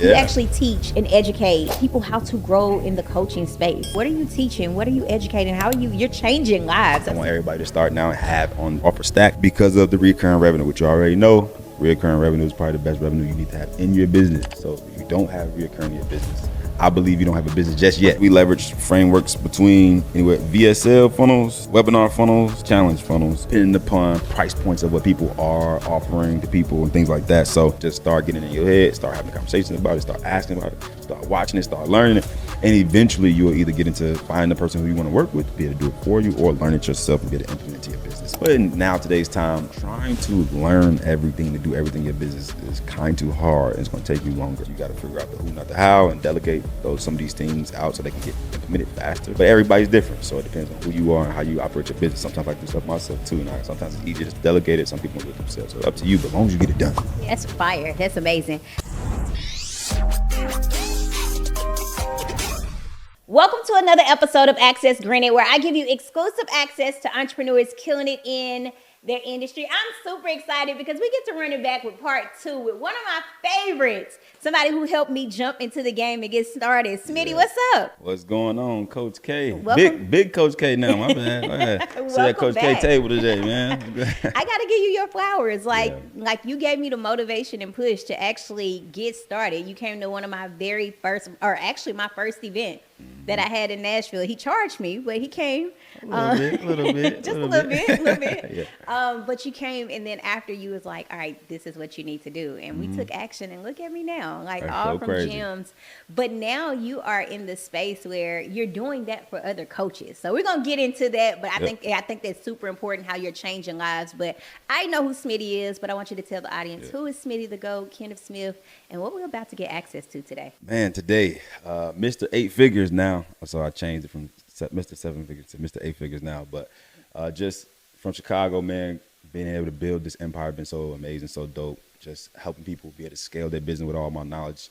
You actually teach and educate people how to grow in the coaching space. What are you teaching? What are you educating? How are you're changing lives? I want everybody to start now and have on offer stack because of the recurring revenue, which you already know. Recurring revenue is probably the best revenue you need to have in your business. So if you don't have recurring in your business, I believe you don't have a business just yet. We leverage frameworks between anywhere VSL funnels, webinar funnels, challenge funnels, depending upon price points of what people are offering to people and things like that. So just start getting in your head, start having conversations about it, start asking about it, start watching it, start learning it. And eventually you'll either get into finding the person who you want to work with to be able to do it for you, or learn it yourself and be able to implement it to your business. But in now today's time, trying to learn everything to do everything in your business is kind of hard, and it's going to take you longer. You got to figure out the who, not the how, and delegate some of these things out so they can get implemented faster. But everybody's different, so it depends on who you are and how you operate your business. Sometimes I do stuff myself too, and sometimes it's easier to delegate it. Some people do it themselves, so it's up to you, but as long as you get it done. That's fire. That's amazing. Welcome to another episode of Access Granted, where I give you exclusive access to entrepreneurs killing it in their industry. I'm super excited because we get to run it back with part 2 with one of my favorites, somebody who helped me jump into the game and get started. Smitty, what's up? What's going on, Coach K? Welcome. Big Coach K now, my bad. See that Coach back. K table today, man. I got to give you your flowers. Like you gave me the motivation and push to actually get started. You came to one of my very first, or actually my first event that I had in Nashville. He charged me, but he came. A little bit. Just a little bit. Yeah. But you came, and then after you was like, all right, this is what you need to do. And we took action, and look at me now. Like That's all so from crazy. gyms. But now you are in the space where you're doing that for other coaches. So we're going to get into that. But I think that's super important, how you're changing lives. But I know who Smitty is, but I want you to tell the audience, who is Smitty the GOAT, Kenneth Smith, and what we're about to get access to today. Man, today, Mr. 8 Figures now. So I changed it from Mr. 7 Figures to Mr. 8 Figures now. But just from Chicago, man, being able to build this empire has been so amazing, so dope. Just helping people be able to scale their business with all my knowledge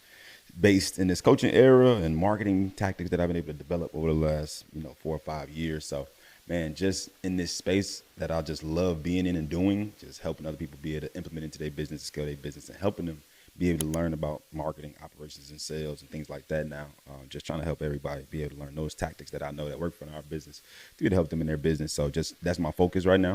based in this coaching era and marketing tactics that I've been able to develop over the last, 4 or 5 years. So, man, just in this space that I just love being in and doing, just helping other people be able to implement into their business, scale their business, and helping them be able to learn about marketing, operations, and sales and things like that now. Just trying to help everybody be able to learn those tactics that I know that work for our business to help them in their business. So just that's my focus right now.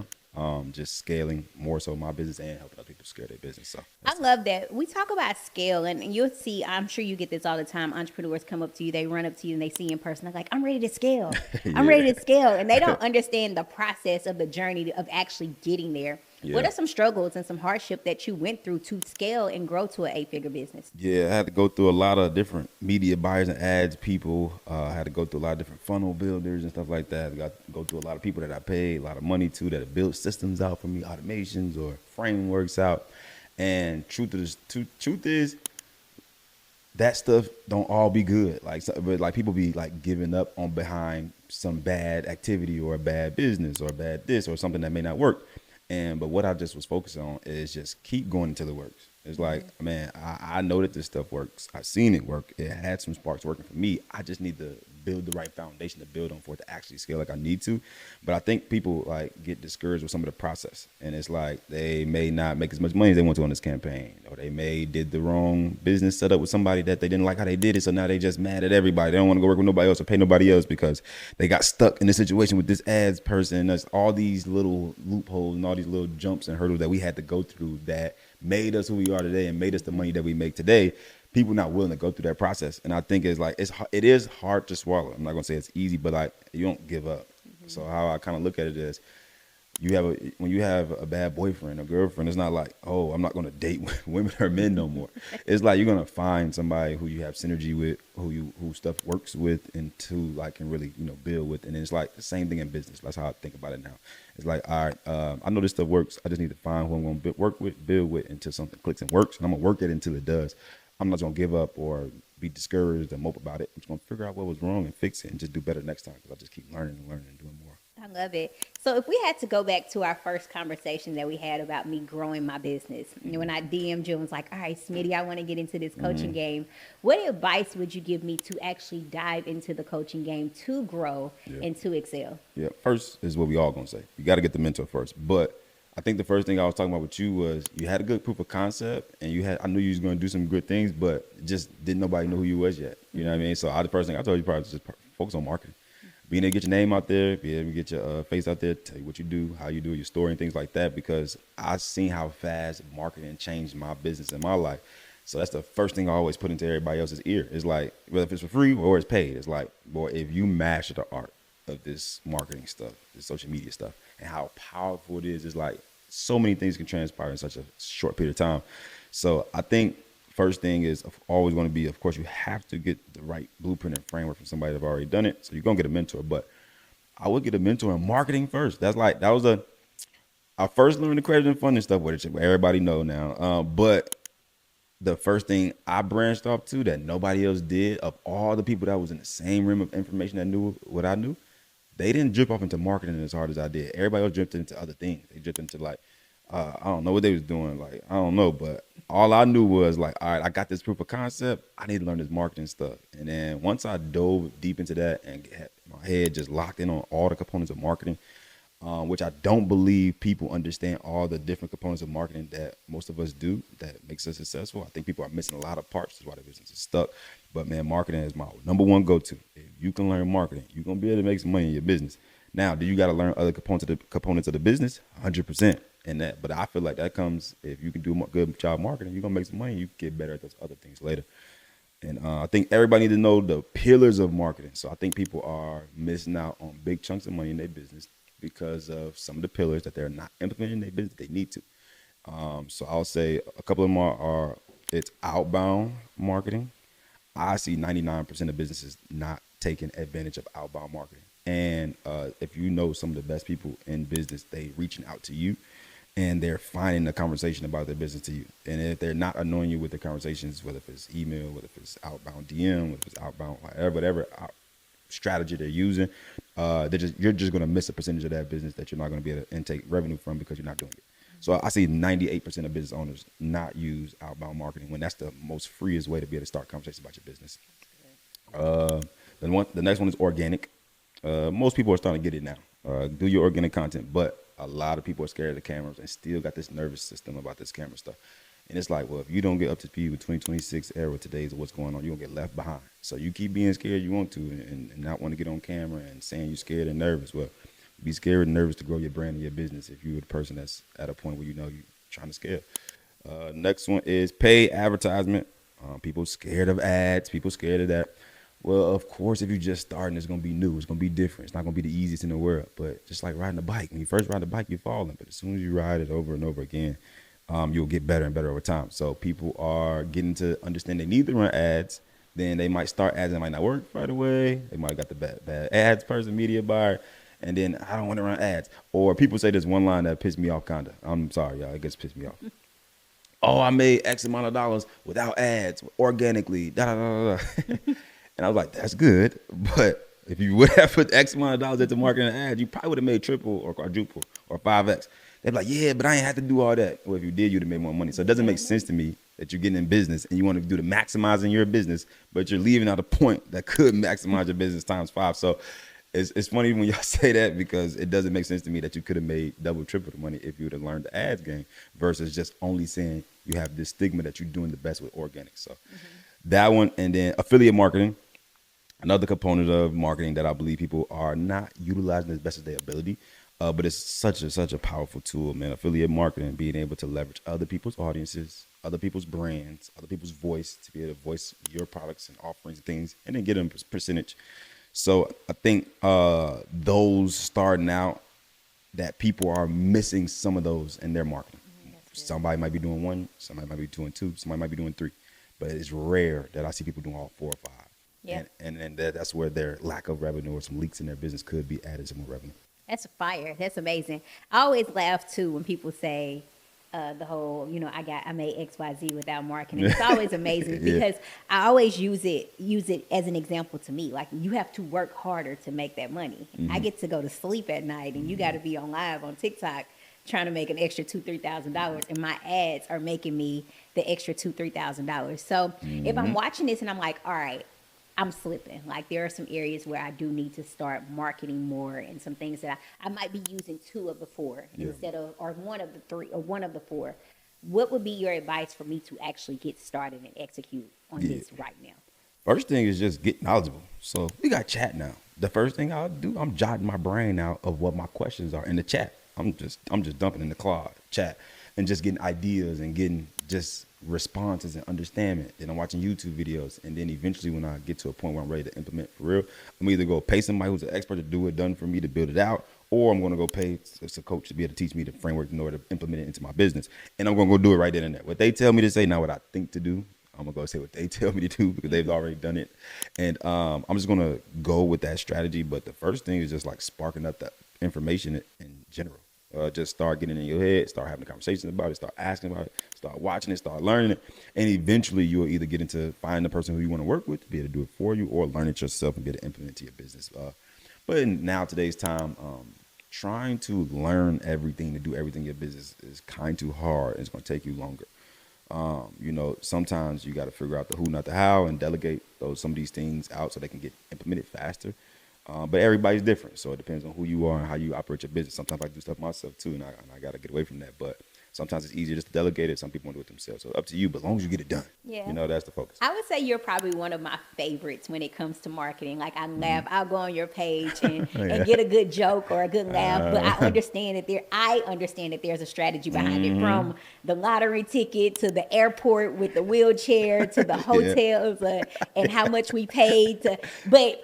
Just scaling more so my business and helping other people scale their business. So I love that. We talk about scale, and you'll see, I'm sure you get this all the time. Entrepreneurs come up to you, they run up to you, and they see you in person. They're like, I'm ready to scale. I'm ready to scale. And they don't understand the process of the journey of actually getting there. Yeah. What are some struggles and some hardship that you went through to scale and grow to an 8-figure business? Yeah, I had to go through a lot of different media buyers and ads people. I had to go through a lot of different funnel builders and stuff like that. I got to go through a lot of people that I paid a lot of money to that have built systems out for me, automations or frameworks out. And truth is, that stuff don't all be good. But people be like giving up on behind some bad activity or a bad business or a bad this or something that may not work. But what I just was focused on is just keep going until it works. It's like, man, I know that this stuff works. I've seen it work. It had some sparks working for me. I just need to build the right foundation to build on for it to actually scale like I need to. But I think people get discouraged with some of the process. And it's like they may not make as much money as they want to on this campaign. Or they may did the wrong business setup with somebody that they didn't like how they did it. So now they just mad at everybody. They don't want to go work with nobody else or pay nobody else because they got stuck in this situation with this ads person. There's all these little loopholes and all these little jumps and hurdles that we had to go through that made us who we are today and made us the money that we make today. People not willing to go through that process. And I think it is hard to swallow. I'm not going to say it's easy, but you don't give up. Mm-hmm. So how I kind of look at it is when you have a bad boyfriend or girlfriend, it's not like, oh, I'm not going to date women or men no more. It's like you're going to find somebody who you have synergy with, who stuff works with, and can really, build with. And then it's like the same thing in business. That's how I think about it now. It's like, all right, I know this stuff works. I just need to find who I'm going to work with, build with until something clicks and works. And I'm going to work it until it does. I'm not going to give up or be discouraged and mope about it. I'm just going to figure out what was wrong and fix it and just do better next time because I just keep learning and doing more. I love it. So if we had to go back to our first conversation that we had about me growing my business, when I DM'd you and was like, all right, Smitty, I want to get into this coaching game. What advice would you give me to actually dive into the coaching game to grow and to excel? Yeah, first is what we all going to say. You got to get the mentor first. But I think the first thing I was talking about with you was you had a good proof of concept, and I knew you was going to do some good things, but just didn't nobody know who you was yet. You know what I mean? So the first thing I told you probably just focus on marketing, being able to get your name out there, be able to get your face out there, tell you what you do, how you do your story and things like that, because I've seen how fast marketing changed my business and my life. So that's the first thing I always put into everybody else's ear. It's like, whether if it's for free or it's paid, it's like, boy, if you master the art of this marketing stuff, this social media stuff, and how powerful it is like so many things can transpire in such a short period of time. So I think first thing is always going to be, of course, you have to get the right blueprint and framework from somebody that's already done it. So you're going to get a mentor, but I would get a mentor in marketing first. That was I first learned the credit and funding stuff, which everybody know now. But the first thing I branched off to that nobody else did, of all the people that was in the same realm of information that knew what I knew, they didn't drip off into marketing as hard as I did. Everybody else dripped into other things. They dripped into like, I don't know what they was doing. Like, I don't know, but all I knew was like, all right, I got this proof of concept. I need to learn this marketing stuff. And then once I dove deep into that and had my head just locked in on all the components of marketing, which I don't believe people understand all the different components of marketing that most of us do that makes us successful. I think people are missing a lot of parts. That's why the business is stuck. But man, marketing is my number one go-to. If you can learn marketing, you're going to be able to make some money in your business. Now, do you got to learn other components of the business? 100% in that. But I feel like that comes, if you can do a good job marketing, you're going to make some money. You can get better at those other things later. And I think everybody needs to know the pillars of marketing. So I think people are missing out on big chunks of money in their business because of some of the pillars that they're not implementing in their business. They need to. So I'll say a couple of them are it's outbound marketing. I see 99% of businesses not taking advantage of outbound marketing. And if you know some of the best people in business, they reaching out to you and they're finding a conversation about their business to you. And if they're not annoying you with the conversations, whether if it's email, whether if it's outbound DM, whether if it's outbound, whatever strategy they're using, you're just going to miss a percentage of that business that you're not going to be able to intake revenue from because you're not doing it. So I see 98% of business owners not use outbound marketing when that's the most freest way to be able to start conversations about your business. The next one is organic. Most people are starting to get it now. Do your organic content, but a lot of people are scared of the cameras and still got this nervous system about this camera stuff. And it's like, well, if you don't get up to speed with 2026 era today's what's going on, you're gonna get left behind. So you keep being scared you want to and not want to get on camera and saying you're scared and nervous. Well, be scared and nervous to grow your brand and your business if you're the person that's at a point where you know you're trying to scale. Next one is paid advertisement. People scared of ads. People scared of that. Well, of course, if you're just starting, it's going to be new. It's going to be different. It's not going to be the easiest in the world. But just like riding a bike, when you first ride the bike, you're falling. But as soon as you ride it over and over again, you'll get better and better over time. So people are getting to understand they need to run ads. Then they might start ads that might not work right away. They might have got the bad ads person, media buyer. And then I don't want to run ads. Or people say this one line that pissed me off kind of. I'm sorry, y'all. It gets pissed me off. Oh, I made X amount of dollars without ads, organically, da-da-da-da. And I was like, that's good. But if you would have put X amount of dollars into marketing and ads, you probably would have made triple or quadruple or 5X. They'd be like, yeah, but I ain't have to do all that. Well, if you did, you'd have made more money. So it doesn't make sense to me that you're getting in business and you want to do the maximizing your business, but you're leaving out a point that could maximize your business times 5. So it's funny when y'all say that because it doesn't make sense to me that you could have made double, triple the money if you would have learned the ads game versus just only saying you have this stigma that you're doing the best with organic. So that one, and then affiliate marketing, another component of marketing that I believe people are not utilizing as best as their ability. But it's such a powerful tool, man. Affiliate marketing, being able to leverage other people's audiences, other people's brands, other people's voice to be able to voice your products and offerings and things, and then get them percentage. So I think those starting out, that people are missing some of those in their marketing. Somebody might be doing 1, somebody might be doing 2, somebody might be doing 3, but it's rare that I see people doing all 4 or 5. Yeah. And that's where their lack of revenue or some leaks in their business could be added to more revenue. That's fire. That's amazing. I always laugh too when people say the whole, I made XYZ without marketing. It's always amazing because I always use it as an example to me. Like, you have to work harder to make that money. I get to go to sleep at night and you got to be on live on TikTok trying to make an extra $2,000-$3,000, and my ads are making me the extra $2,000-$3,000. So if I'm watching this and I'm like, all right, I'm slipping. Like there are some areas where I do need to start marketing more, and some things that I might be using two of the four Yeah. instead of, or one of the three, or one of the four. What would be your advice for me to actually get started and execute on Yeah. this right now? First thing is just get knowledgeable. So we got chat now. The first thing I'll do, I'm jotting my brain out of what my questions are in the chat. I'm just dumping in the cloud chat and just getting ideas and getting just responses and understanding. Then I'm watching YouTube videos, and then eventually when I get to a point where I'm ready to implement for real, I'm either go pay somebody who's an expert to do it done for me to build it out, or I'm gonna go pay a coach to be able to teach me the framework in order to implement it into my business. And I'm gonna go do it right then and there. What they tell me to say, not what I think to do. I'm gonna go say what they tell me to do because they've already done it, and I'm just gonna go with that strategy. But the first thing is just like sparking up the information in general. Just start getting it in your head, start having conversations about it, start asking about it, start watching it, start learning it, and eventually you'll either get into finding the person who you want to work with to be able to do it for you, or learn it yourself and be able to implement it to your business. But in now today's time, trying to learn everything to do everything in your business is kind too hard. It's gonna take you longer. Sometimes you got to figure out the who, not the how, and delegate some of these things out so they can get implemented faster. But everybody's different, so it depends on who you are and how you operate your business. Sometimes I do stuff myself too, and I got to get away from that. But sometimes it's easier just to delegate it. Some people want to do it themselves. So up to you, but as long as you get it done, Yeah. that's the focus. I would say you're probably one of my favorites when it comes to marketing. Like I laugh, I'll go on your page and, Oh, yeah. and get a good joke or a good laugh. But I understand that there's a strategy behind it, from the lottery ticket to the airport with the wheelchair to the hotels and how much we paid to.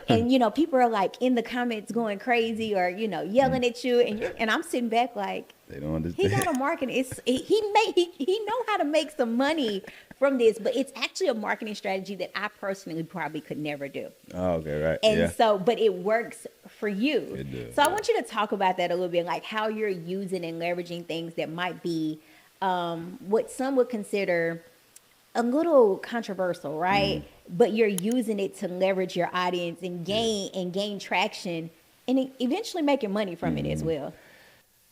And people are like in the comments going crazy or yelling at you, and I'm sitting back like, They don't he understand. got a marketing. He know how to make some money from this, but it's actually a marketing strategy that I personally probably could never do. Oh, okay, right. And yeah. so, but it works for you. It does, So I yeah. want you to talk about that a little bit, like how you're using and leveraging things that might be what some would consider a little controversial, right? But you're using it to leverage your audience and gain traction, and eventually making money from it as well.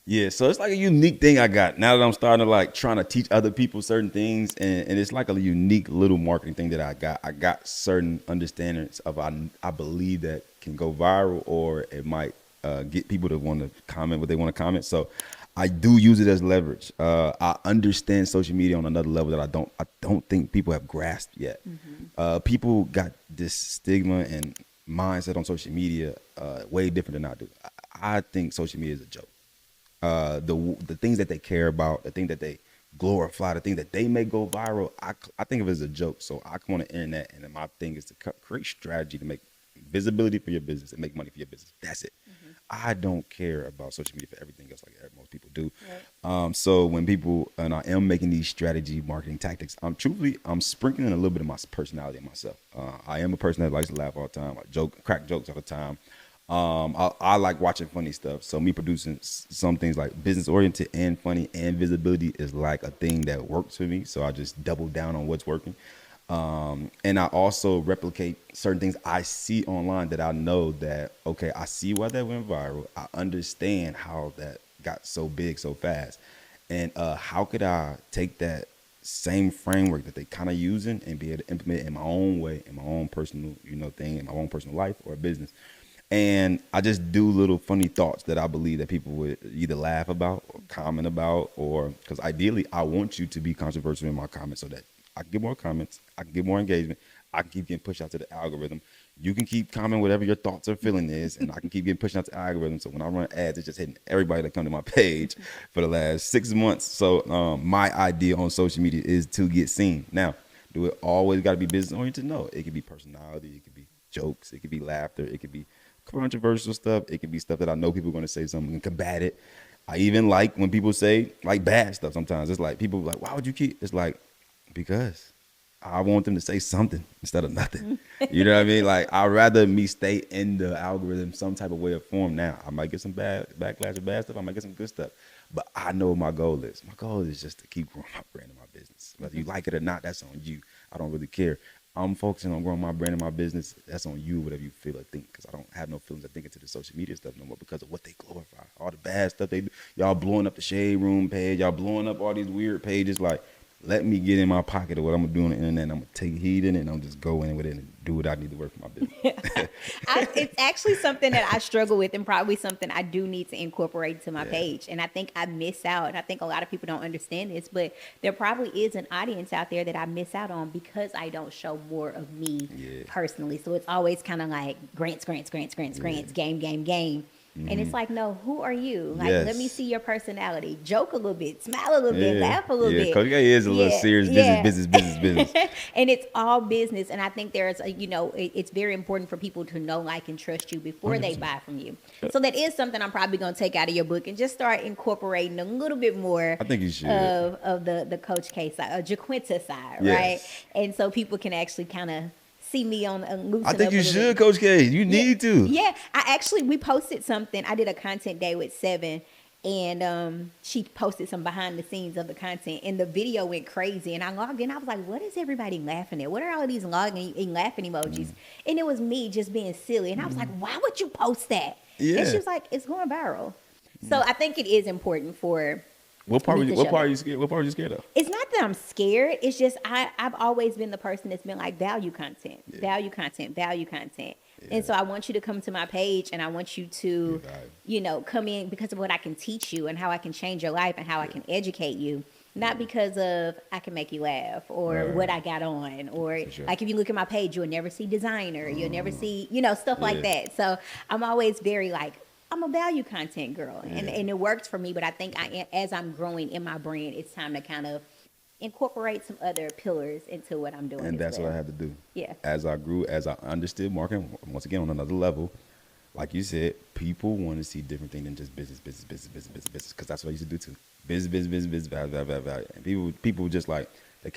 Yeah, so it's like a unique thing I got now that I'm starting to like trying to teach other people certain things, and it's like a unique little marketing thing that I got. I got certain understandings of I believe that can go viral, or it might get people to want to comment what they want to comment. So I do use it as leverage. I understand social media on another level that I don't think people have grasped yet. People got this stigma and mindset on social media way different than I do. I think social media is a joke. The things that they care about, the thing that they glorify, the thing that they make go viral, I think of it as a joke. So I come on the internet, and then my thing is to create strategy to make visibility for your business and make money for your business. That's it. I don't care about social media for everything else like most people do. Right. So when people, and I am making these strategy marketing tactics, I'm sprinkling a little bit of my personality in myself. I am a person that likes to laugh all the time. I crack jokes all the time. I like watching funny stuff. So me producing some things like business oriented and funny and visibility is like a thing that works for me. So I just double down on what's working. And I also replicate certain things I see online that I know that, okay, I see why that went viral. I understand how that got so big so fast. And how could I take that same framework that they kind of using and be able to implement it in my own way, in my own personal, thing, in my own personal life or business. And I just do little funny thoughts that I believe that people would either laugh about or comment about, or because ideally I want you to be controversial in my comments so that I can get more comments, I can get more engagement, I can keep getting pushed out to the algorithm. You can keep commenting whatever your thoughts or feeling is, and I can keep getting pushed out to the algorithm. So when I run ads, it's just hitting everybody that come to my page for the last 6 months. So my idea on social media is to get seen. Now, do it always got to be business oriented? No, it could be personality, it could be jokes, it could be laughter, it could be controversial stuff. It can be stuff that I know people are going to say something and combat it. I even like when people say like bad stuff sometimes. It's like people are like, why would you keep? It's like, because I want them to say something instead of nothing. You know what I mean? Like, I'd rather me stay in the algorithm some type of way or form. Now, I might get some bad backlash or bad stuff. I might get some good stuff. But I know what my goal is. My goal is just to keep growing my brand and my business. Whether you like it or not, that's on you. I don't really care. I'm focusing on growing my brand and my business. That's on you, whatever you feel or think, because I don't have no feelings of thinking to the social media stuff no more because of what they glorify. All the bad stuff they do. Y'all blowing up the Shade Room page. Y'all blowing up all these weird pages. Like, let me get in my pocket of what I'm gonna do on the internet. And I'm gonna take heed in it, and I'm just go in with it and do what I need to work for my business. It's actually something that I struggle with, and probably something I do need to incorporate to my page. And I think I miss out. And I think a lot of people don't understand this, but there probably is an audience out there that I miss out on because I don't show more of me personally. So it's always kind of like grants, game. And it's like, no, who are you? Like, let me see your personality. Joke a little bit, smile a little bit, laugh a little bit. Coach K is a little serious business. And it's all business. And I think there's, it's very important for people to know, like, and trust you before 100%. They buy from you. So that is something I'm probably going to take out of your book and just start incorporating a little bit more. I think you should. Of the Coach K side, Jaquinta side, right? And so people can actually kind of see me on loosen. I think you should, Coach K. You need to. Yeah, we posted something. I did a content day with Seven, and she posted some behind the scenes of the content, and the video went crazy. And I logged in. I was like, "What is everybody laughing at? What are all of these laughing emojis?" And it was me just being silly. And I was like, "Why would you post that?" Yeah. And she was like, "It's going viral." So I think it is important for. What part are you scared? What part are you scared of? It's not that I'm scared. It's just I've always been the person that's been like value content. And so I want you to come to my page, and I want you to, come in because of what I can teach you and how I can change your life and how I can educate you. Not because of I can make you laugh or what I got on, or like if you look at my page, you'll never see designer. You'll never see, stuff like that. So I'm always very like, I'm a value content girl, and it works for me. But I think as I'm growing in my brand, it's time to kind of incorporate some other pillars into what I'm doing. And that's what I had to do. Yeah. As I grew, as I understood marketing, once again on another level, like you said, people want to see different things than just business, because that's what I used to do too. Business, value. And people just like they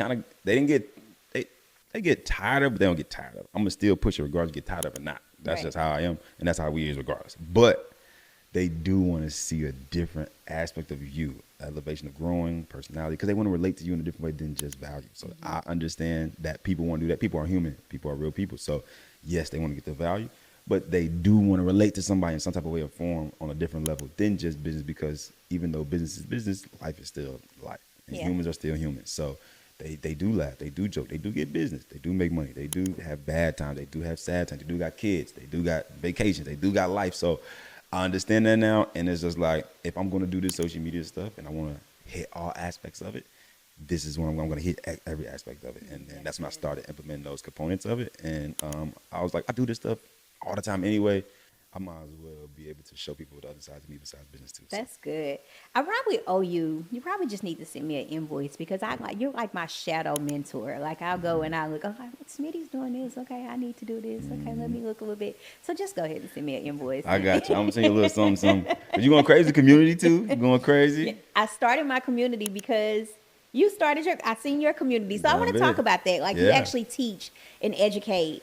get tired of it, but they don't get tired of it. I'm gonna still push it regardless, get tired of it or not. That's just how I am, and that's how we is regardless. But they do want to see a different aspect of you, elevation of growing, personality, because they want to relate to you in a different way than just value. So I understand that people want to do that. People are human. People are real people. So yes, they want to get the value, but they do want to relate to somebody in some type of way or form on a different level than just business, because even though business is business, life is still life. And humans are still humans. So they do laugh, they do joke, they do get business, they do make money, they do have bad times, they do have sad times, they do got kids, they do got vacations, they do got life. So I understand that now, and it's just like, if I'm going to do this social media stuff and I want to hit all aspects of it, this is when I'm going to hit every aspect of it. And then that's when I started implementing those components of it. And I was like, I do this stuff all the time anyway. I might as well be able to show people what the other side of me besides business too. That's good. I probably owe you. You probably just need to send me an invoice, because you're like my shadow mentor. Like I'll go and I'll look. Oh, Smitty's doing this. Okay, I need to do this. Okay, let me look a little bit. So just go ahead and send me an invoice. I got you. I'm gonna send you a little something. But you going crazy community too? You going crazy? Yeah, I started my community because you started I seen your community. So I want to talk about that. Like you actually teach and educate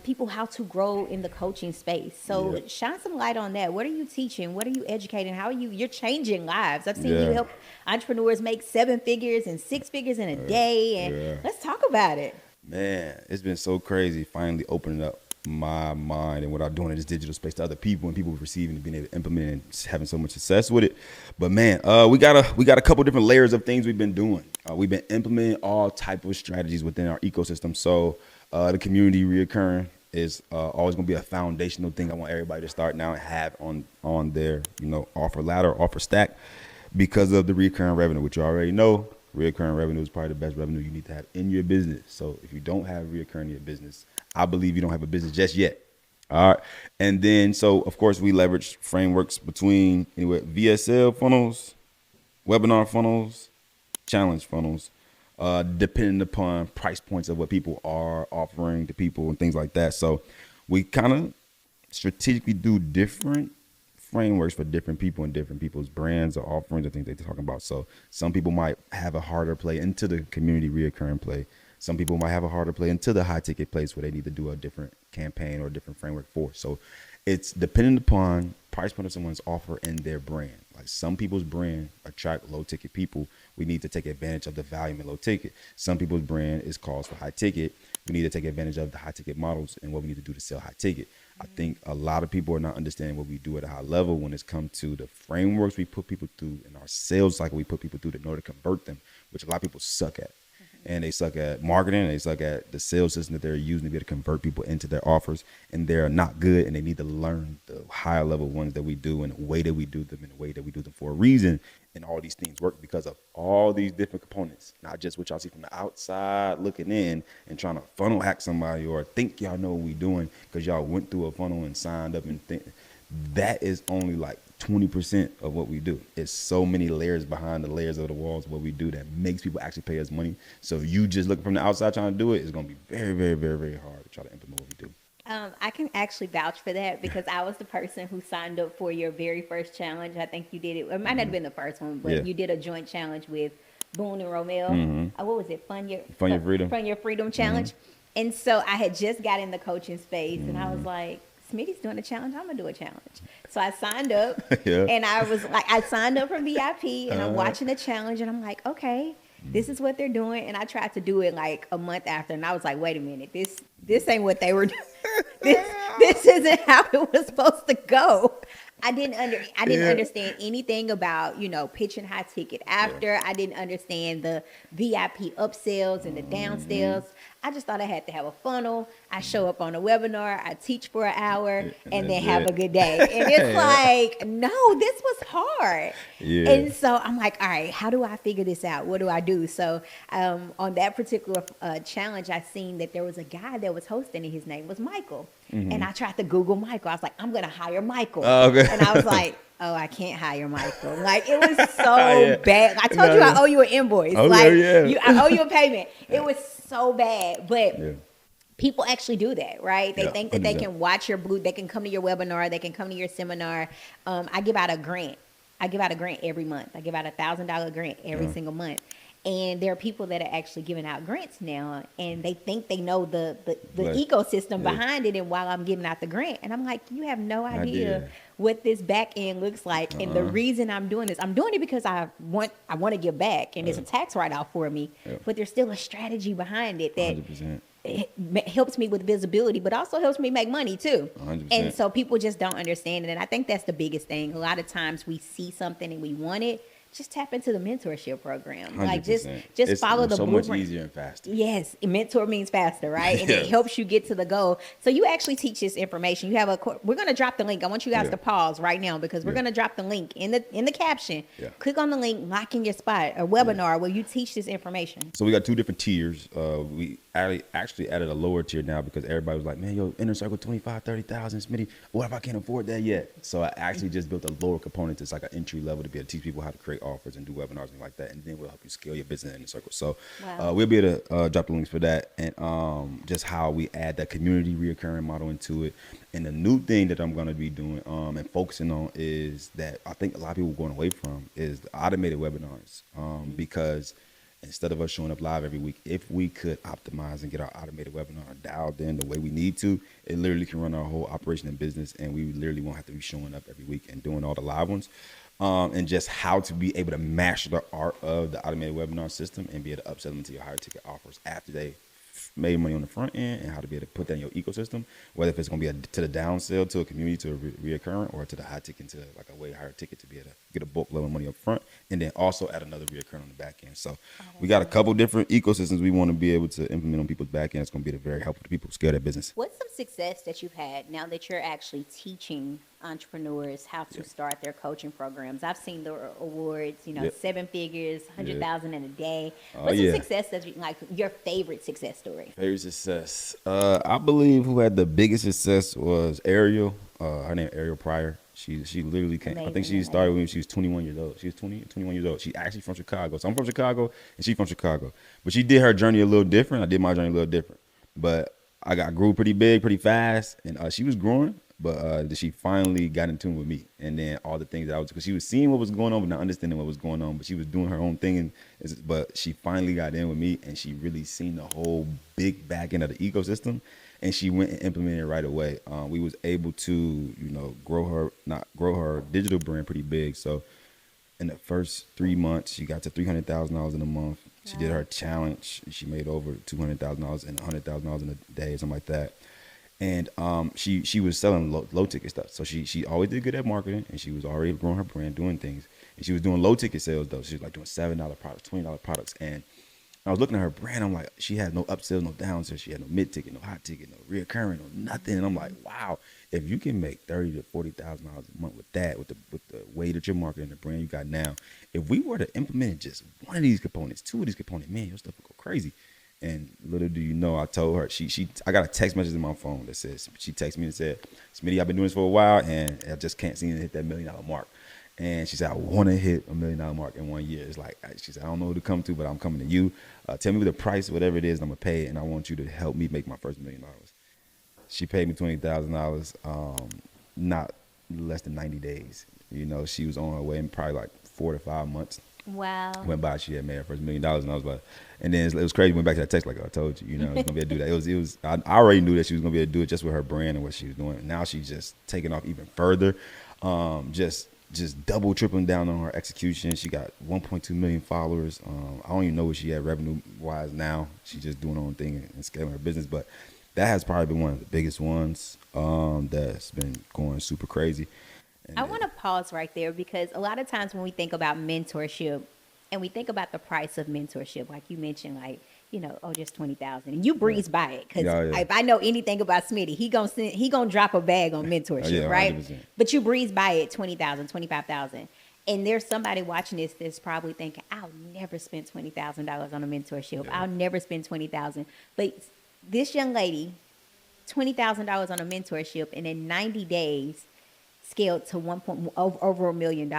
people how to grow in the coaching space. So shine some light on that. What are you teaching? What are you educating? How are you're changing lives? I've seen you help entrepreneurs make 7 figures and 6 figures in a day. And let's talk about it. Man, it's been so crazy finally opening up my mind and what I'm doing in this digital space to other people, and people receiving and being able to implement and having so much success with it. But man, we got a couple different layers of things we've been doing. We've been implementing all type of strategies within our ecosystem. So the community reoccurring is always going to be a foundational thing I want everybody to start now and have on their offer ladder, offer stack, because of the recurring revenue, which you already know. Recurring revenue is probably the best revenue you need to have in your business. So if you don't have recurring in your business, I believe you don't have a business just yet. All right. And then, so of course, we leverage frameworks between VSL funnels, webinar funnels, challenge funnels, depending upon price points of what people are offering to people and things like that. So we kind of strategically do different frameworks for different people and different people's brands or offerings or things they're talking about. So some people might have a harder play into the community reoccurring play. Some people might have a harder play into the high ticket place where they need to do a different campaign or a different framework for. So it's dependent upon price point of someone's offer and their brand. Like some people's brand attract low ticket people, we need to take advantage of the volume and low ticket. Some people's brand is calls for high ticket. We need to take advantage of the high ticket models and what we need to do to sell high ticket. I think a lot of people are not understanding what we do at a high level when it's come to the frameworks we put people through in our sales cycle we put people through in order to convert them, which a lot of people suck at. And they suck at marketing, and they suck at the sales system that they're using to be able to convert people into their offers. And they're not good, and they need to learn the higher level ones that we do and the way that we do them and the way that we do them for a reason. And all these things work because of all these different components, not just what y'all see from the outside looking in and trying to funnel hack somebody or think y'all know what we doing because y'all went through a funnel and signed up and think that is only like 20% of what we do. It's so many layers behind the layers of the walls of what we do that makes people actually pay us money. So if you just looking from the outside trying to do it, it's going to be very, very, very, very hard to try to implement what we do. I can actually vouch for that because I was the person who signed up for your very first challenge. I think you did it. It might not have been the first one, but you did a joint challenge with Boone and Romel. What was it? Fund Your Freedom. Fund Your Freedom challenge. And so I had just got in the coaching space, and I was like, Smitty's doing a challenge. I'm gonna do a challenge. So I signed up, and I was like, I signed up for VIP, and I'm watching the challenge, and I'm like, okay, this is what they're doing. And I tried to do it like a month after, and I was like, wait a minute, this ain't what they were doing. This isn't how it was supposed to go. I didn't understand anything about, pitching high ticket after. I didn't understand the VIP upsells and the downsells. I just thought I had to have a funnel. I show up on a webinar, I teach for an hour, and then have a good day. And it's like, no, this was hard. And so I'm like, all right, how do I figure this out? What do I do? So on that particular challenge, I seen that there was a guy that was hosting, and his name was Michael. And I tried to Google Michael. I was like, I'm going to hire Michael. And I was like, oh, I can't hire Michael. Like, it was so bad. I told you I owe you an invoice. I owe you a payment. It was so bad. But people actually do that, right? They think that they can watch your booth. They can come to your webinar. They can come to your seminar. I give out a grant. I give out a grant every month. I give out $1,000 grant every single month. And there are people that are actually giving out grants now, and they think they know the ecosystem behind it. And while I'm giving out the grant, and I'm like, you have no idea what this back end looks like. And the reason I'm doing this, I'm doing it because I want to give back, and it's a tax write-off for me. But there's still a strategy behind it that 100%. It helps me with visibility, but also helps me make money too. 100%. And so people just don't understand it. And I think that's the biggest thing. A lot of times we see something and we want it. Just tap into the mentorship program. 100%. Like just follow the blueprint. So much easier and faster. Yes, mentor means faster, right? And it helps you get to the goal. So you actually teach this information. You have we're going to drop the link. I want you guys to pause right now because we're going to drop the link in the caption. Click on the link, lock in your spot, a webinar where you teach this information. So we got 2 different tiers. We actually added a lower tier now because everybody was like, man, yo, inner circle 25, 30,000, Smitty. What if I can't afford that yet? So I actually just built a lower component. It's like an entry level to be able to teach people how to create offers and do webinars and like that, and then we'll help you scale your business in the circle. So we'll be able to drop the links for that, and just how we add that community reoccurring model into it. And the new thing that I'm going to be doing and focusing on is that I think a lot of people are going away from is the automated webinars, because instead of us showing up live every week, if we could optimize and get our automated webinar dialed in the way we need to, it literally can run our whole operation and business, and we literally won't have to be showing up every week and doing all the live ones. And just how to be able to master the art of the automated webinar system and be able to upsell them into your higher ticket offers after they made money on the front end, and how to be able to put that in your ecosystem, whether if it's going to be to the downsell, to a community, to a reoccurring, or to the high ticket, to like a way higher ticket to be able to get a bulk level of money up front, and then also add another reoccurring on the back end. So we got a couple different ecosystems we want to be able to implement on people's back end. It's going to be very helpful to people scale their business. What's some success that you've had now that you're actually teaching entrepreneurs how to start their coaching programs? I've seen the awards, 7 figures, 100,000 in a day. What's some success that you like, your favorite success story? Favorite success. I believe who had the biggest success was Ariel. Her name Ariel Pryor. She literally came. Amazing. I think she started when she was 21 years old. She was 21 years old. She actually from Chicago. So I'm from Chicago and she's from Chicago. But she did her journey a little different. I did my journey a little different. But I grew pretty big, pretty fast, and she was growing. But she finally got in tune with me, and then all the things that I was, because she was seeing what was going on, but not understanding what was going on. But she was doing her own thing, but she finally got in with me, and she really seen the whole big back end of the ecosystem, and she went and implemented it right away. We was able to, grow her digital brand pretty big. So In the first 3 months, she got to $300,000 in a month. She did Wow. her challenge. She made over $200,000 and $100,000 in a day or something like that. And she was selling low ticket stuff. So she always did good at marketing, and she was already growing her brand, doing things. And she was doing low ticket sales though. She was like doing $7 products, $20 products. And I was looking at her brand. I'm like, she had no upsells, no downsells. She had no mid ticket, no high ticket, no reoccurring, no nothing. And I'm like, wow, if you can make $30,000 to $40,000 a month with that, with the way that you're marketing the brand you got now, if we were to implement just one of these components, two of these components, man, your stuff would go crazy. And little do you know, I told her I got a text message in my phone that says, she texted me and said, Smitty, I've been doing this for a while and I just can't seem to hit that $1 million mark. And she said, I want to hit $1 million mark in 1 year. It's like, she said, I don't know who to come to, but I'm coming to you. Tell me the price, whatever it is, I'm going to pay it. And I want you to help me make my first $1 million. She paid me $20,000, not less than 90 days. You know, she was on her way in probably like 4 to 5 months. Wow. Went by, she had made her first $1 million. And I was like, and then it was crazy. Went back to that text, like I told you, you know, it's going to be able to do that. It was, I already knew that she was going to be able to do it just with her brand and what she was doing. Now she's just taking off even further. Just double, tripling down on her execution. She got 1.2 million followers. I don't even know what she had revenue-wise now. She's just doing her own thing and scaling her business. But that has probably been one of the biggest ones that's been going super crazy. And I want to pause right there because a lot of times when we think about mentorship and we think about the price of mentorship, like you mentioned, like, you know, oh, just 20,000, and you breeze by it because if I know anything about Smitty, he gonna drop a bag on mentorship, right? 100%. But you breeze by it, 20,000, 25,000, and there's somebody watching this that's probably thinking, I'll never spend $20,000 on a mentorship. I'll never spend 20,000. But this young lady, $20,000 on a mentorship, and in 90 days, scaled to over $1 million,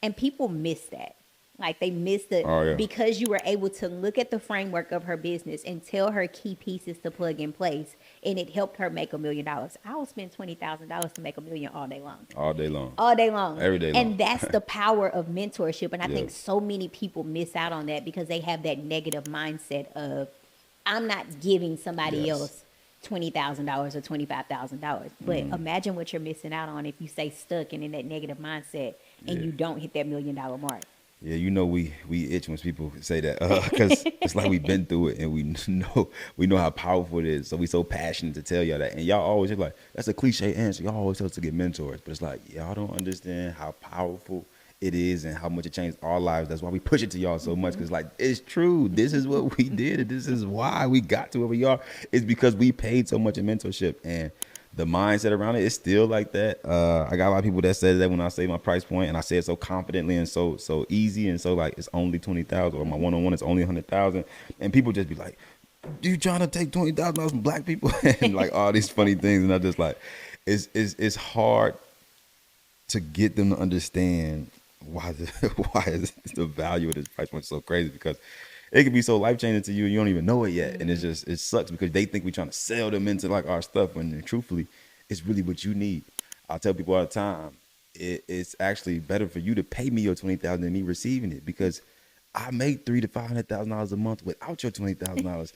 and people miss that. Like they missed it because you were able to look at the framework of her business and tell her key pieces to plug in place, and it helped her make $1 million. I will spend $20,000 to make $1 million all day long. All day long. All day long. Every day long. And that's the power of mentorship. And I think so many people miss out on that because they have that negative mindset of, I'm not giving somebody else $20,000 or $25,000. But imagine what you're missing out on if you stay stuck and in that negative mindset and you don't hit that $1 million mark. Yeah, you know, we itch when people say that because it's like we've been through it and we know how powerful it is. So we so passionate to tell y'all that. And y'all always like, that's a cliche answer. Y'all always tell us to get mentors. But it's like, y'all don't understand how powerful it is and how much it changed our lives. That's why we push it to y'all so much because, like, it's true. This is what we did. And this is why we got to where we are. It's because we paid so much in mentorship. And the mindset around it is still like that. I got a lot of people that say that when I say my price point, and I say it so confidently and so easy and so like it's only 20,000, or my one-on-one is only 100,000, and people just be like, "You trying to take $20,000 from black people?" and like all these funny things, and I just like, it's hard to get them to understand why is the value of this price point so crazy, because it can be so life-changing to you and you don't even know it yet. And it sucks because they think we're trying to sell them into like our stuff when truthfully, it's really what you need. I tell people all the time, it's actually better for you to pay me your $20,000 than me receiving it, because I make $300,000 to $500,000 a month without your $20,000.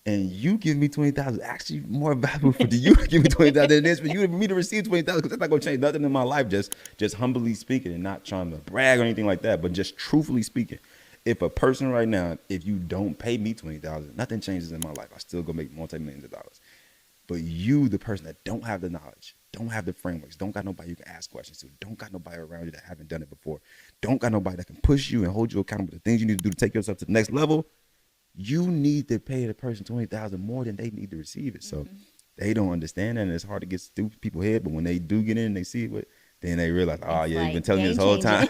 And you give me $20,000, actually more valuable for you to give me $20,000 than it is for me to receive $20,000, because that's not gonna change nothing in my life. Just humbly speaking, and not trying to brag or anything like that, but just truthfully speaking. If a person right now, if you don't pay me $20,000, nothing changes in my life. I still go make multi-millions of dollars. But you, the person that don't have the knowledge, don't have the frameworks, don't got nobody you can ask questions to, don't got nobody around you that haven't done it before, don't got nobody that can push you and hold you accountable to the things you need to do to take yourself to the next level, you need to pay the person $20,000 more than they need to receive it. So they don't understand that, and it's hard to get stupid people's head. But when they do get in and they see it, then they realize, oh yeah, you've been telling me this whole time.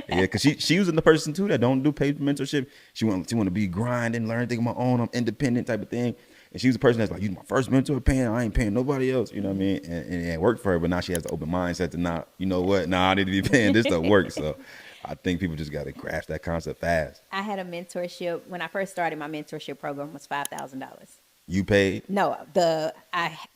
Yeah, because she was in the person too that don't do paid mentorship. She want to be grinding, learn things on my own. I'm independent type of thing. And she was a person that's like, you my first mentor paying. I ain't paying nobody else. You know what I mean? And it worked for her. But now she has the open mindset to not, you know what? Nah, I need to be paying. This don't work. So I think people just got to grasp that concept fast. I had a mentorship when I first started. My mentorship program was $5,000. You paid? No,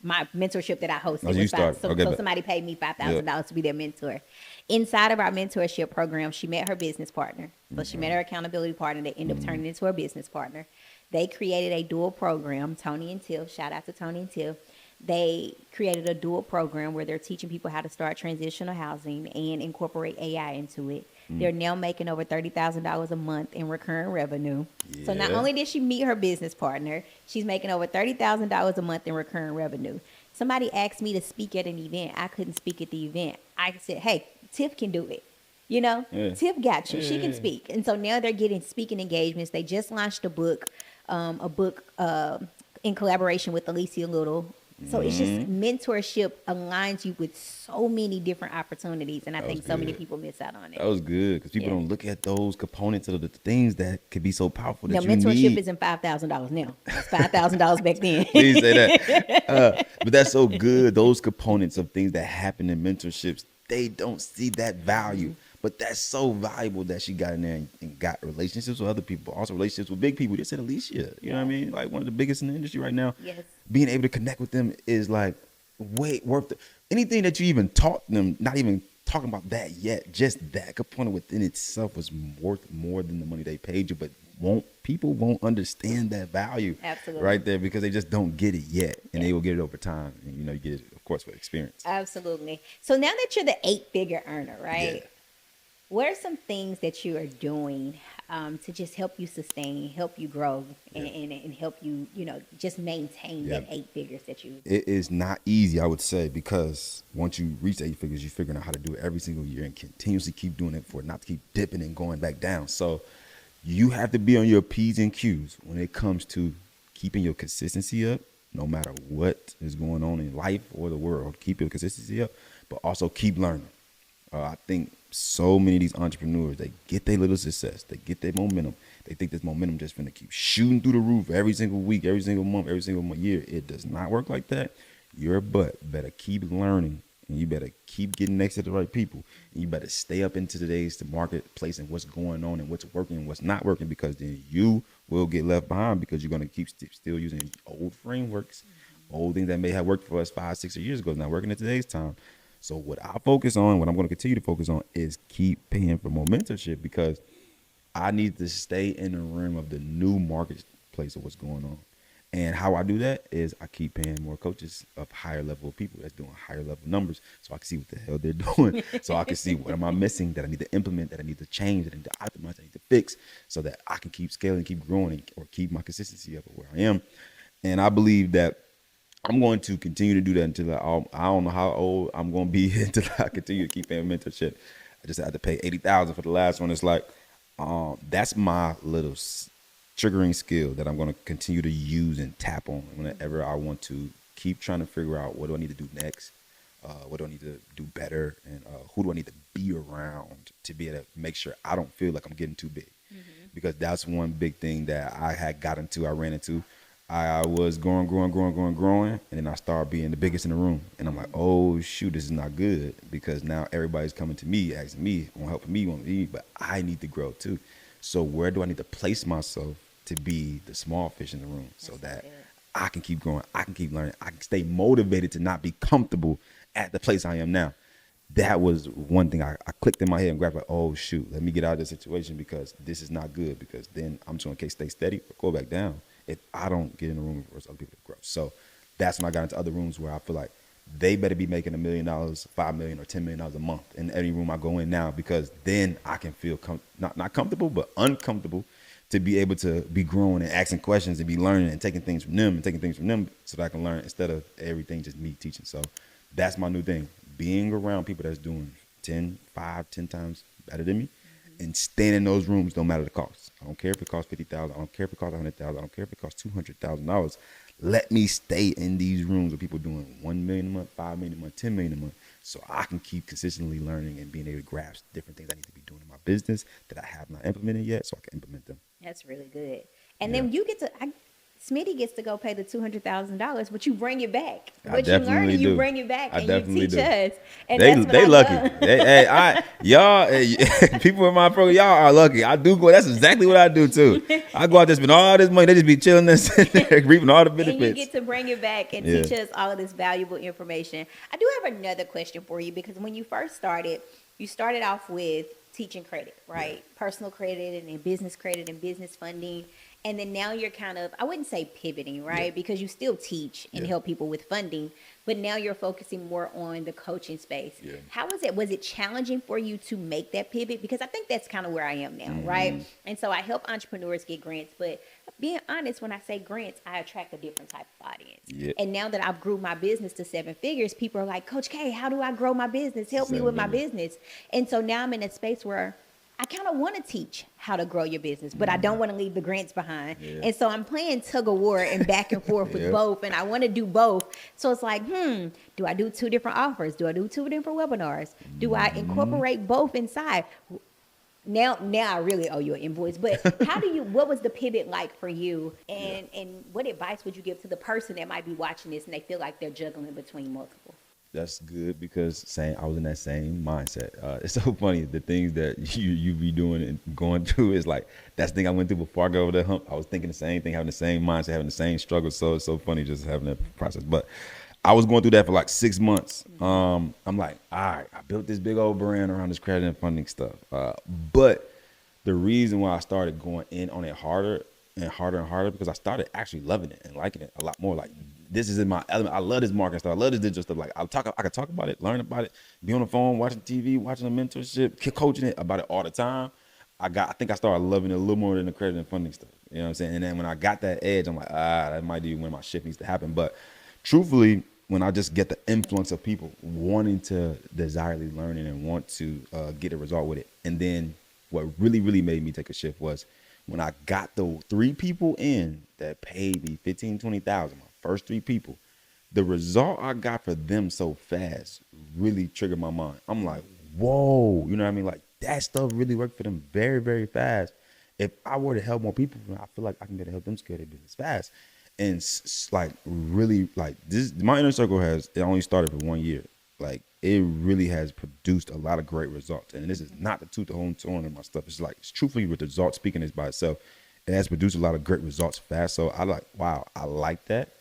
my mentorship that I hosted was so somebody paid me $5,000 to be their mentor. Inside of our mentorship program, she met her business partner. So she met her accountability partner. They ended up turning into her business partner. They created a dual program, Tony and Tiff. Shout out to Tony and Tiff. They created a dual program where they're teaching people how to start transitional housing and incorporate AI into it. They're now making over $30,000 a month in recurring revenue. So not Yeah. only did she meet her business partner, she's making over $30,000 a month in recurring revenue. Somebody asked me to speak at an event. I couldn't speak at the event. I said, hey, Tiff can do it. You know, Yeah. Tiff got you. She can Yeah. speak. And so now they're getting speaking engagements. They just launched a book in collaboration with Alicia Little. So it's just mentorship aligns you with so many different opportunities. And I think so many good. people miss out on it. That was good because people Yeah. don't look at those components of the things that could be so powerful that Now, you mentorship need. isn't $5,000 now. It's $5,000 back then. Please say that. But that's so good. Those components of things that happen in mentorships, they don't see that value. But that's so valuable that she got in there and got relationships with other people, also relationships with big people. They said Alicia, you know what I mean? Like one of the biggest in the industry right now. Yes. Being able to connect with them is like way worth it. Anything that you even taught them, not even talking about that yet, just that component within itself was worth more than the money they paid you, but people won't understand that value. Absolutely. Right there because they just don't get it yet, and they will get it over time. And you know, you get it, of course, with experience. Absolutely. So now that you're the 8-figure earner, right? Yeah. What are some things that you are doing to just help you sustain, help you grow, and help you, you know, just maintain that 8 figures that you? It is not easy, I would say, because once you reach 8 figures, you're figuring out how to do it every single year and continuously keep doing it for it not to keep dipping and going back down. So you have to be on your P's and Q's when it comes to keeping your consistency up, no matter what is going on in life or the world. Keep your consistency up, but also keep learning. I think so many of these entrepreneurs, they get their little success, they get their momentum. They think this momentum just gonna keep shooting through the roof every single week, every single month, every single year. It does not work like that. Your butt better keep learning, and you better keep getting next to the right people. And you better stay up into today's marketplace and what's going on and what's working and what's not working, because then you will get left behind because you're gonna keep still using old frameworks, old things that may have worked for us 5, 6 years ago, not working in today's time. So what I focus on, what I'm going to continue to focus on, is keep paying for more mentorship, because I need to stay in the realm of the new marketplace of what's going on. And how I do that is I keep paying more coaches of higher level people that's doing higher level numbers, so I can see what the hell they're doing. So I can see what am I missing that I need to implement, that I need to change, that I need to optimize, that I need to fix, so that I can keep scaling, keep growing, or keep my consistency up where I am. And I believe that I'm going to continue to do that until I don't know how old I'm going to be until I continue to keep paying mentorship. I just had to pay $80,000 for the last one. It's like, that's my little triggering skill that I'm going to continue to use and tap on whenever I want to keep trying to figure out what do I need to do next, what do I need to do better, and who do I need to be around to be able to make sure I don't feel like I'm getting too big. Because that's one big thing that I ran into. I was growing, and then I started being the biggest in the room. And I'm like, oh, shoot, this is not good, because now everybody's coming to me, asking me, want help from me, but I need to grow too. So where do I need to place myself to be the small fish in the room, so that I can keep growing, I can keep learning, I can stay motivated to not be comfortable at the place I am now? That was one thing I clicked in my head and grabbed, like, oh, shoot, let me get out of this situation, because this is not good, because then I'm just going to stay steady or go back down if I don't get in the room with other people to grow. So that's when I got into other rooms where I feel like they better be making $1 million, $5 million, or $10 million a month in any room I go in now, because then I can feel not comfortable, but uncomfortable to be able to be growing and asking questions and be learning and taking things from them so that I can learn, instead of everything just me teaching. So that's my new thing, being around people that's doing 10 times better than me, and staying in those rooms no matter the cost. I don't care if it costs $50,000. I don't care if it costs $100,000. I don't care if it costs $200,000. Let me stay in these rooms with people doing $1 million a month, $5 million a month, $10 million a month, so I can keep consistently learning and being able to grasp different things I need to be doing in my business that I have not implemented yet, so I can implement them. That's really good. And then you get to, Smitty gets to go pay the $200,000, but you bring it back. What you learn, you bring it back, and you teach us. And that's what they I lucky. love. Y'all, people in my program, y'all are lucky. I do go. That's exactly what I do too. I go out there, spend all this money. They just be chilling there, sitting there, reaping all the benefits. And you get to bring it back and teach us all of this valuable information. I do have another question for you, because when you first started, you started off with teaching credit, right? Personal credit and business funding. And then now you're kind of, I wouldn't say pivoting, right? Yeah. Because you still teach and Yeah. help people with funding, but now you're focusing more on the coaching space. Yeah. How was it? Was it challenging for you to make that pivot? Because I think that's kind of where I am now, right? Mm-hmm. And so I help entrepreneurs get grants, but being honest, when I say grants, I attract a different type of audience. Yeah. And now that I've grew my business to 7 figures, people are like, Coach K, how do I grow my business? Help me with my 7 figures. business. And so now I'm in a space where I kind of want to teach how to grow your business, but I don't want to leave the grants behind. Yeah. And so I'm playing tug of war and back and forth with Yeah. both, and I want to do both. So it's like, do I do 2 different offers? Do I do 2 different webinars? Do I incorporate both inside? Now I really owe you an invoice, but what was the pivot like for you? And what advice would you give to the person that might be watching this and they feel like they're juggling between multiple? That's good because I was in that same mindset. It's so funny. The things that you be doing and going through is like, that's the thing I went through before I got over that hump. I was thinking the same thing, having the same mindset, having the same struggle. So it's so funny just having that process. But I was going through that for like 6 months. I'm like, all right, I built this big old brand around this credit and funding stuff. But the reason why I started going in on it harder and harder and harder, because I started actually loving it and liking it a lot more. Like, this is in my element. I love this marketing stuff. I love this digital stuff. Like, I could talk about it, learn about it, be on the phone, watching TV, watching a mentorship, coaching it about it all the time. I think I started loving it a little more than the credit and funding stuff. You know what I'm saying? And then when I got that edge, I'm like, that might be when my shift needs to happen. But truthfully, when I just get the influence of people wanting to desirely learn it and want to get a result with it. And then what really, really made me take a shift was when I got the 3 people in that paid me $15,000, $20,000, my first 3 people, the result I got for them so fast really triggered my mind. I'm like, whoa, you know what I mean? Like, that stuff really worked for them very, very fast. If I were to help more people, I feel like I can better help them scale their business fast. And like, really, like, this, my inner circle it only started for 1 year. Like, it really has produced a lot of great results. And this is not to toot the whole tone of my stuff. It's like, it's truthfully with the results speaking is by itself. It has produced a lot of great results fast. So I like, wow, I like that.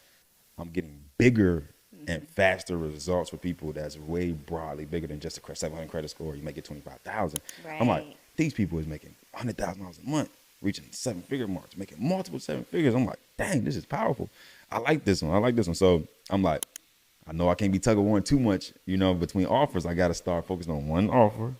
I'm getting bigger and faster results for people that's way broadly bigger than just a 700 credit score. You make it 25,000. Right. I'm like, these people is making $100,000 a month, reaching 7-figure marks, making multiple 7 figures. I'm like, dang, this is powerful. I like this one. So I'm like, I know I can't be tug of warring too much, between offers. I got to start focusing on one offer,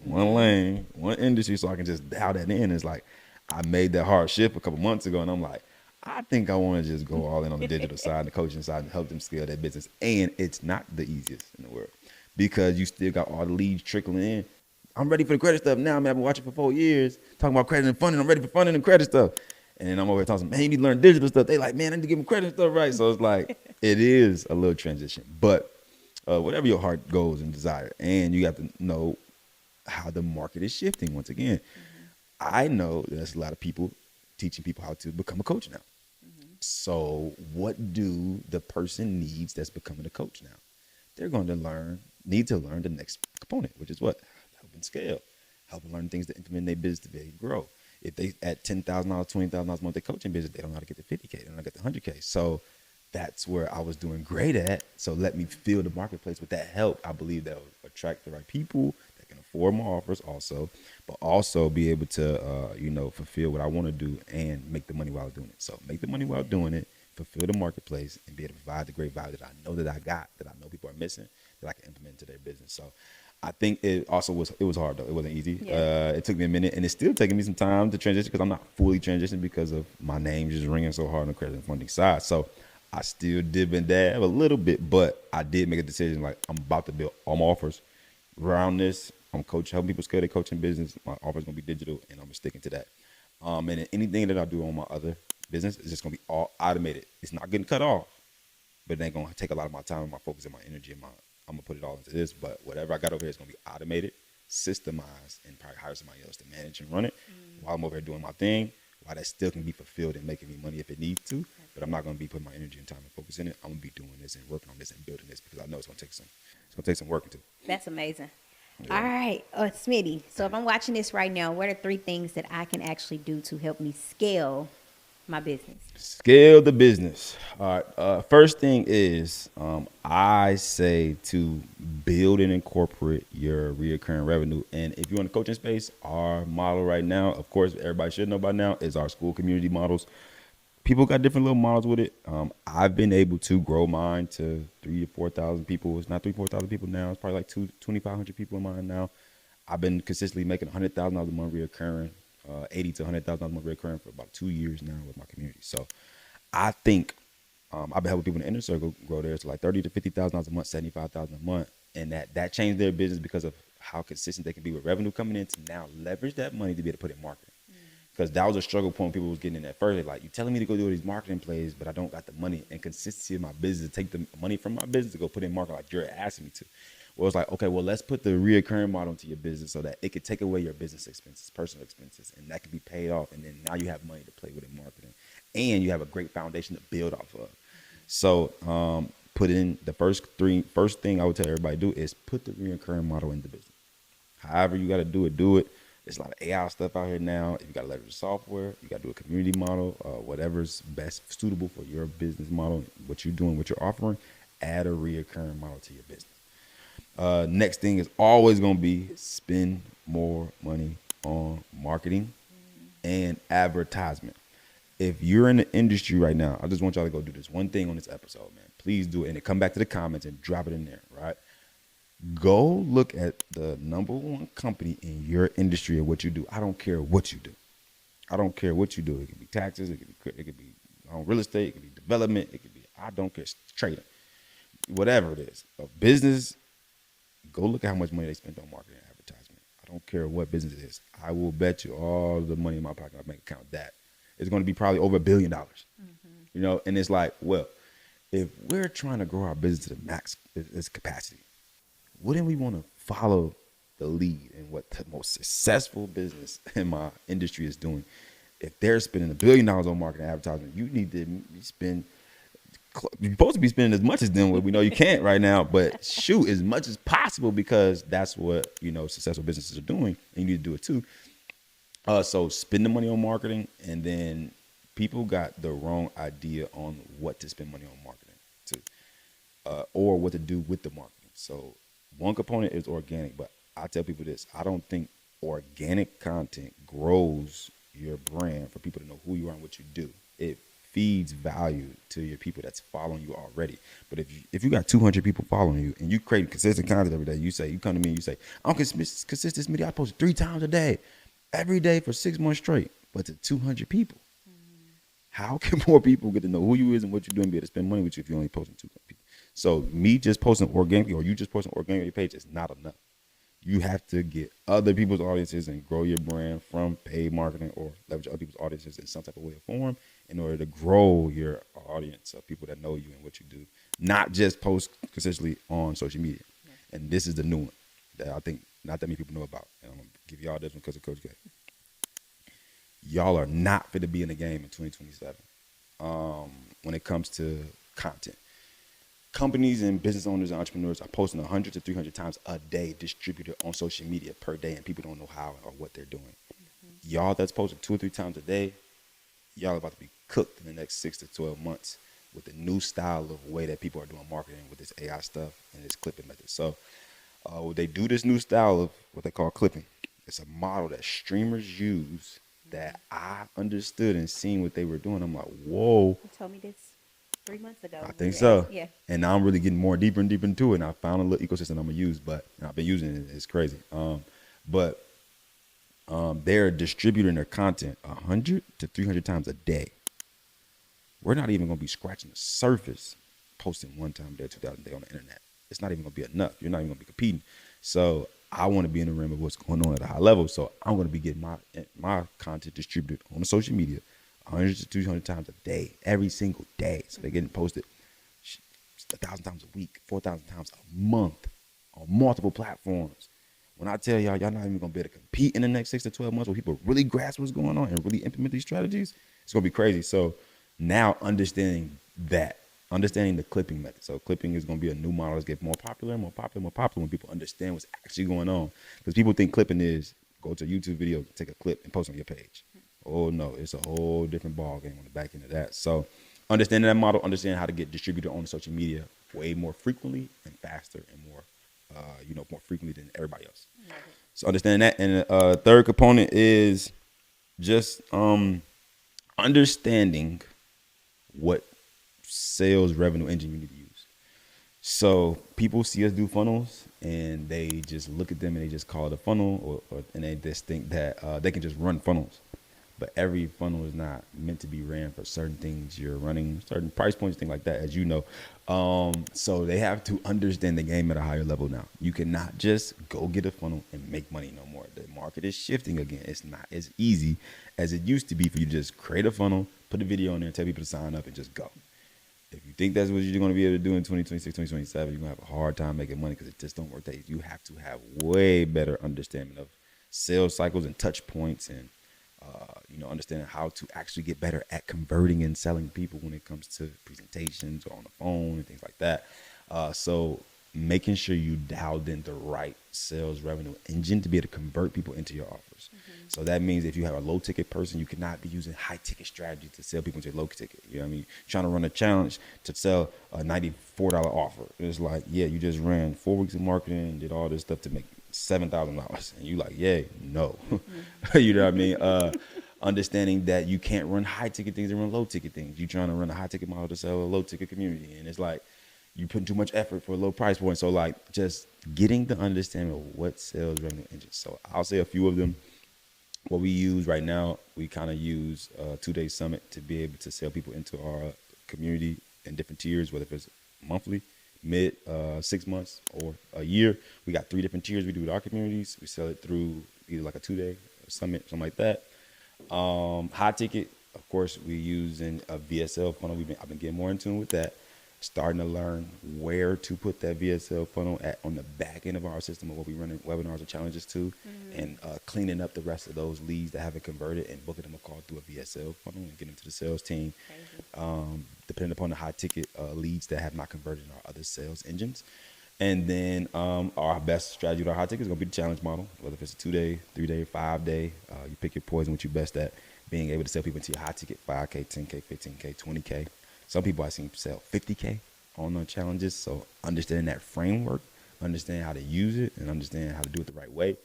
one lane, one industry, so I can just dial that in. It's like, I made that hard shift a couple months ago, and I'm like, I think I want to just go all in on the digital side, the coaching side, and help them scale their business. And it's not the easiest in the world because you still got all the leads trickling in. I'm ready for the credit stuff now. Man, I've been watching for 4 years, talking about credit and funding. I'm ready for funding and credit stuff. And then I'm over here talking, man, you need to learn digital stuff. They like, man, I need to give them credit stuff right. So it's like, it is a little transition. But whatever your heart goes and desire, and you have to know how the market is shifting once again. I know there's a lot of people teaching people how to become a coach now. So what do the person needs that's becoming a coach now? They're going to need to learn the next component, which is what? Help them scale, help them learn things to implement in their business to be able to grow. If they at $10,000, $20,000 a month, their coaching business, they don't know how to get to 50K, they don't know how to get to 100K. So that's where I was doing great at. So let me feel the marketplace with that help. I believe that will attract the right people that can afford my offers also, but also be able to, fulfill what I want to do and make the money while doing it. So make the money while doing it, fulfill the marketplace, and be able to provide the great value that I know that I got, that I know people are missing, that I can implement into their business. So I think it was hard though. It wasn't easy. Yeah. It took me a minute, and it's still taking me some time to transition because I'm not fully transitioning because of my name just ringing so hard on the credit and funding side. So I still dib and dab a little bit, but I did make a decision like I'm about to build all my offers around this. I'm helping people scale their coaching business. My offer's gonna be digital, and I'm sticking to that. And then anything that I do on my other business is just gonna be all automated. It's not getting cut off, but it ain't gonna take a lot of my time, and my focus, and my energy, and I'm gonna put it all into this. But whatever I got over here is gonna be automated, systemized, and probably hire somebody else to manage and run it while I'm over here doing my thing. While that still can be fulfilled and making me money if it needs to, but I'm not gonna be putting my energy and time and focus in it. I'm gonna be doing this and working on this and building this because I know it's gonna take some work too. That's amazing. Yeah. All right, Smitty. So if I'm watching this right now, what are 3 things that I can actually do to help me scale my business? Scale the business. All right. First thing is, I say to build and incorporate your reoccurring revenue. And if you're in the coaching space, our model right now, of course, everybody should know by now, is our school community models. People got different little models with it. I've been able to grow mine to 3,000 to 4,000 people. It's not 3,000 to 4,000 people now. It's probably like 2,500 people in mine now. I've been consistently making $100,000 a month reoccurring, 80 to $100,000 a month reoccurring for about 2 years now with my community. So I think I've been helping people in the inner circle grow theirs to like 30 to $50,000 a month, 75,000 a month, and that changed their business because of how consistent they can be with revenue coming in to now leverage that money to be able to put in marketing. Because that was a struggle point people was getting in at first. They're like, you telling me to go do all these marketing plays, but I don't got the money and consistency of my business to take the money from my business to go put in marketing like you're asking me to. Well, it's like, okay, well, let's put the reoccurring model into your business so that it could take away your business expenses, personal expenses, and that can be paid off. And then now you have money to play with in marketing, and you have a great foundation to build off of. So put in the first thing I would tell everybody to do is put the reoccurring model in the business. However you got to do it, do it. There's a lot of AI stuff out here now. If you got to leverage the software, you got to do a community model, whatever's best suitable for your business model, what you're doing, what you're offering, add a reoccurring model to your business. Next thing is always going to be spend more money on marketing and advertisement. If you're in the industry right now, I just want y'all to go do this one thing on this episode, man. Please do it. And then come back to the comments and drop it in there, right? Go look at the number one company in your industry and what you do. I don't care what you do. I don't care what you do. It could be taxes. It could be real estate. It could be development. It could be, I don't care, trading. Whatever it is. A business, go look at how much money they spent on marketing and advertisement. I don't care what business it is. I will bet you all the money in my pocket, my bank account, that it's going to be probably over $1 billion. You know, and it's like, well, if we're trying to grow our business to the max its capacity, wouldn't we want to follow the lead in what the most successful business in my industry is doing? If they're spending $1 billion on marketing and advertisement, you need to spend, you're supposed to be spending as much as them. We know you can't right now, but shoot, as much as possible, because that's what, you know, successful businesses are doing, and you need to do it too. So spend the money on marketing, and then people got the wrong idea on what to spend money on marketing to, or what to do with the marketing. So one component is organic, but I tell people this: I don't think organic content grows your brand for people to know who you are and what you do. It feeds value to your people that's following you already. But if you got 200 people following you and you create consistent content every day, you come to me and you say, I'm consistent, Smitty, I post 3 times a day, every day for 6 months straight, but to 200 people. How can more people get to know who you is and what you're doing, be able to spend money with you if you're only posting 200 people? So me just posting organically, or you just posting organically on your page, is not enough. You have to get other people's audiences and grow your brand from paid marketing or leverage other people's audiences in some type of way or form in order to grow your audience of people that know you and what you do. Not just post consistently on social media. Yeah. And this is the new one that I think not that many people know about. And I'm going to give y'all this one because of Coach K. Y'all are not fit to be in the game in 2027 when it comes to content. Companies and business owners and entrepreneurs are posting 100 to 300 times a day distributed on social media per day, and people don't know how or what they're doing. Y'all that's posting 2 or 3 times a day, y'all are about to be cooked in the next 6 to 12 months with the new style of way that people are doing marketing with this AI stuff and this clipping method. So they do this new style of what they call clipping. It's a model that streamers use that I understood and seen what they were doing. I'm like, whoa. You told me this 3 months ago. I think so. Yeah. And now I'm really getting more deeper and deeper into it. And I found a little ecosystem I'm gonna use, but I've been using it. It's crazy. But they're distributing their content 100 to 300 times a day. We're not even gonna be scratching the surface, posting 1 time a day, 2 times a day on the internet. It's not even gonna be enough. You're not even gonna be competing. So I want to be in the realm of what's going on at a high level. So I'm gonna be getting my content distributed on the social media 100 to 200 times a day, every single day. So they're getting posted 1,000 times a week, 4,000 times a month on multiple platforms. When I tell y'all not even gonna be able to compete in the next 6 to 12 months, where people really grasp what's going on and really implement these strategies, it's gonna be crazy. So now understanding the clipping method. So clipping is gonna be a new model that's get more popular when people understand what's actually going on. Because people think clipping is go to a YouTube video, take a clip and post on your page. oh no, it's a whole different ball game on the back end of that. So understanding that model, understanding how to get distributed on social media way more frequently and faster and more, more frequently than everybody else. So understanding that. And the third component is just understanding what sales revenue engine you need to use. So people see us do funnels and they just look at them and they just call it a funnel, and they just think that they can just run funnels. But every funnel is not meant to be ran for certain things. You're running certain price points, things like that, as you know. So they have to understand the game at a higher level now. You cannot just go get a funnel and make money no more. The market is shifting again. It's not as easy as it used to be for you to just create a funnel, put a video on there, tell people to sign up, and just go. If you think that's what you're going to be able to do in 2026, 2027, you're going to have a hard time making money because it just don't work that easy. You have to have way better understanding of sales cycles and touch points and understanding how to actually get better at converting and selling people when it comes to presentations or on the phone and things like that. So making sure you dialed in the right sales revenue engine to be able to convert people into your offers. So that means if you have a low ticket person, you cannot be using high ticket strategy to sell people into a low ticket. You know what I mean? Trying to run a challenge to sell a $94 offer. It's like, yeah, you just ran 4 weeks of marketing and did all this stuff to make $7,000. And you like, yeah, no. You know what I mean? Understanding that you can't run high ticket things and run low ticket things. You're trying to run a high ticket model to sell a low ticket community. And it's like, you putting too much effort for a low price point. So like just getting the understanding of what sales revenue engines. So I'll say a few of them. What we use right now, we kind of use a 2-day summit to be able to sell people into our community in different tiers, whether it's monthly, mid, 6 months, or a year. We got 3 different tiers we do with our communities. We sell it through either like a 2-day summit, something like that. High ticket, of course, we use in a VSL funnel. I've been getting more in tune with that. Starting to learn where to put that VSL funnel on the back end of our system of what we run webinars and challenges to, and cleaning up the rest of those leads that haven't converted and booking them a call through a VSL funnel and getting them to the sales team. Depending upon the high ticket leads that have not converted in our other sales engines. And then our best strategy with our high ticket is going to be the challenge model, whether if it's a 2-day, 3-day, 5-day. You pick your poison, what you best at. Being able to sell people into your high ticket, 5K, 10K, 15K, 20K. Some people I've seen sell 50K on the challenges. So understanding that framework, understand how to use it, and understand how to do it the right way.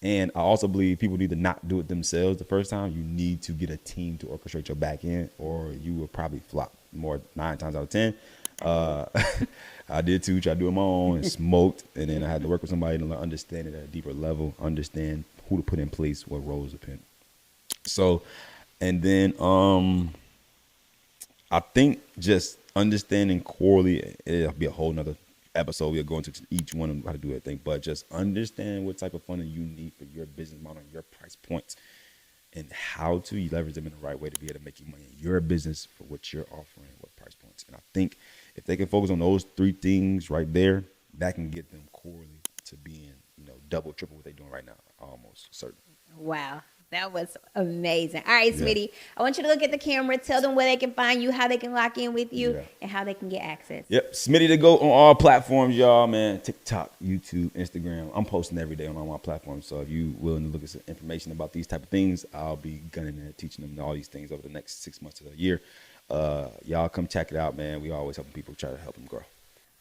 And I also believe people need to not do it themselves the first time. You need to get a team to orchestrate your back end, or you will probably flop more 9 times out of 10. I did too, try to do it my own and smoked. And then I had to work with somebody to understand it at a deeper level, understand who to put in place, what roles to pin. So, and then I think just understanding corely, it'll be a whole nother episode. We'll go into each one and how to do everything, but just understand what type of funnel you need for your business model and your price points and how to leverage them in the right way to be able to make you money in your business for what you're offering, what price points. And I think if they can focus on those 3 things right there, that can get them corely to being, double, triple what they're doing right now, almost certain. Wow. That was amazing. All right, Smitty, I want you to look at the camera, tell them where they can find you, how they can lock in with you, and how they can get access. Yep, Smitty to go on all platforms, y'all, man. TikTok, YouTube, Instagram. I'm posting every day on all my platforms. So if you willing to look at some information about these type of things, I'll be gunning there, teaching them all these things over the next 6 months to a year. Y'all come check it out, man. We always helping people, try to help them grow.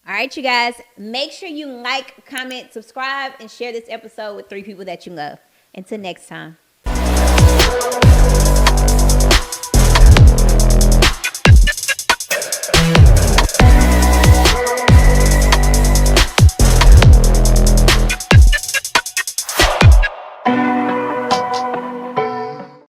All right, you guys, make sure you like, comment, subscribe, and share this episode with 3 people that you love. Until next time.